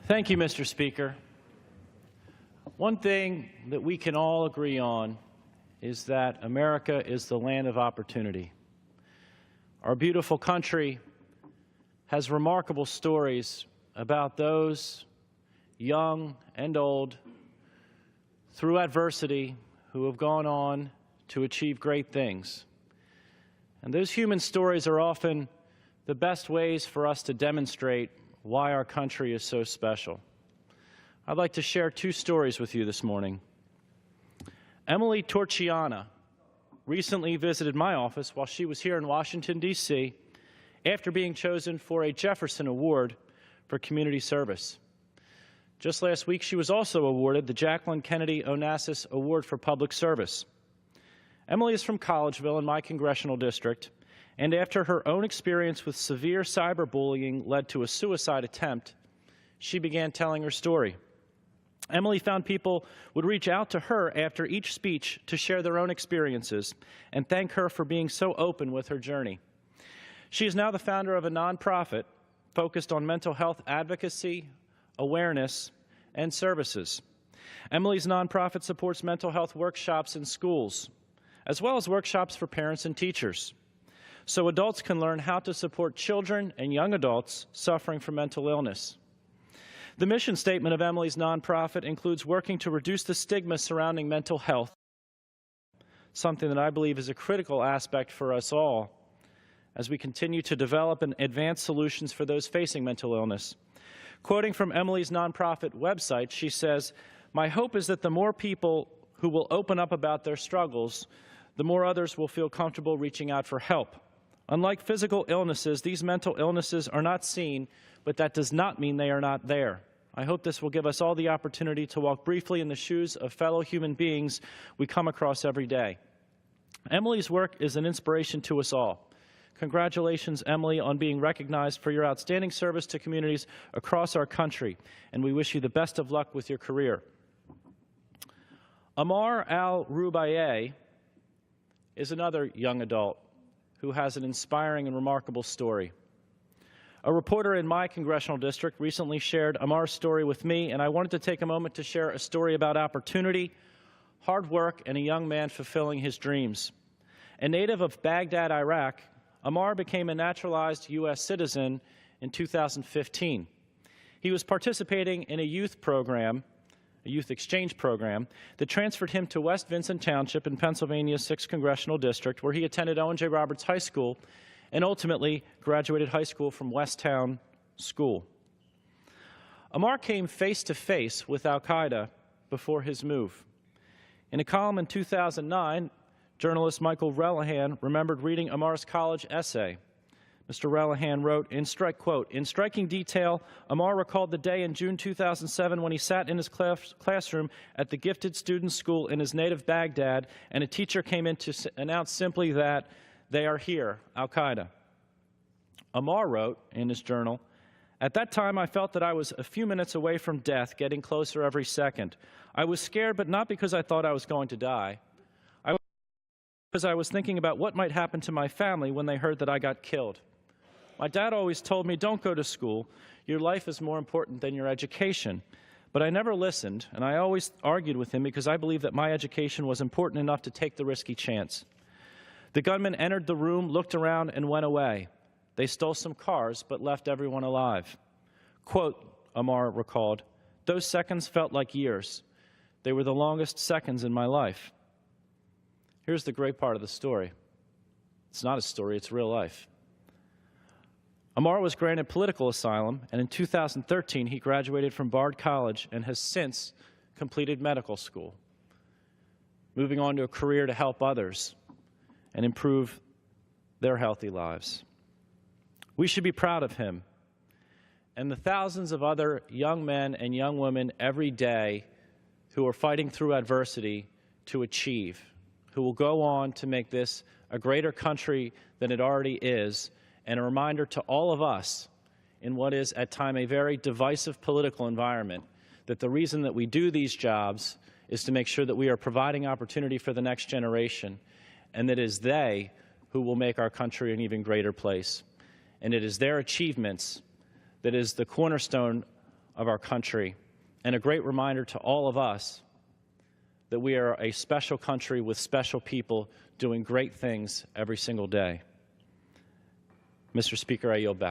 Thank you, Mr. Speaker. One thing that we can all agree on is that America is the land of opportunity. Our beautiful country has remarkable stories about those, young and old, through adversity, who have gone on to achieve great things. And those human stories are often the best ways for us to demonstrate why our country is so special. I'd like to share two stories with you this morning. Emily Torchiana recently visited my office while she was here in Washington, D.C., after being chosen for a Jefferson Award for community service. Just last week, she was also awarded the Jacqueline Kennedy Onassis Award for Public Service. Emily is from Collegeville in my congressional district, and after her own experience with severe cyberbullying led to a suicide attempt, she began telling her story. Emily found people would reach out to her after each speech to share their own experiences and thank her for being so open with her journey. She is now the founder of a nonprofit focused on mental health advocacy, awareness, and services. Emily's nonprofit supports mental health workshops in schools, as well as workshops for parents and teachers, so adults can learn how to support children and young adults suffering from mental illness. The mission statement of Emily's nonprofit includes working to reduce the stigma surrounding mental health, something that I believe is a critical aspect for us all as we continue to develop and advance solutions for those facing mental illness. Quoting from Emily's nonprofit website, she says, "My hope is that the more people who will open up about their struggles, the more others will feel comfortable reaching out for help. Unlike physical illnesses, these mental illnesses are not seen, but that does not mean they are not there. I hope this will give us all the opportunity to walk briefly in the shoes of fellow human beings we come across every day." Emily's work is an inspiration to us all. Congratulations, Emily, on being recognized for your outstanding service to communities across our country, and we wish you the best of luck with your career. Amar al-Rubaiyeh is another young adult who has an inspiring and remarkable story. A reporter in my congressional district recently shared Amar's story with me, and I wanted to take a moment to share a story about opportunity, hard work, and a young man fulfilling his dreams. A native of Baghdad, Iraq, Amar became a naturalized U.S. citizen in 2015. He was participating in a youth exchange program, that transferred him to West Vincent Township in Pennsylvania's 6th Congressional District, where he attended Owen J. Roberts High School and ultimately graduated high school from Westtown School. Amar came face-to-face with al-Qaeda before his move. In a column in 2009, journalist Michael Relihan remembered reading Amar's college essay. Mr. Relihan wrote, in striking detail, Amar recalled the day in June 2007 when he sat in his classroom at the gifted student school in his native Baghdad, and a teacher came in to announce simply that they are here, al-Qaeda. Amar wrote in his journal, "At that time, I felt that I was a few minutes away from death, getting closer every second. I was scared, but not because I thought I was going to die. Because I was thinking about what might happen to my family when they heard that I got killed. My dad always told me, don't go to school. Your life is more important than your education. But I never listened, and I always argued with him because I believed that my education was important enough to take the risky chance. The gunman entered the room, looked around, and went away. They stole some cars, but left everyone alive." Quote, Amar recalled, "Those seconds felt like years. They were the longest seconds in my life." Here's the great part of the story. It's not a story, it's real life. Amar was granted political asylum, and in 2013 he graduated from Bard College and has since completed medical school, moving on to a career to help others and improve their healthy lives. We should be proud of him and the thousands of other young men and young women every day who are fighting through adversity to achieve, who will go on to make this a greater country than it already is, and a reminder to all of us in what is at times a very divisive political environment that the reason that we do these jobs is to make sure that we are providing opportunity for the next generation, and that it is they who will make our country an even greater place. And it is their achievements that is the cornerstone of our country, and a great reminder to all of us that we are a special country with special people doing great things every single day. Mr. Speaker, I yield back.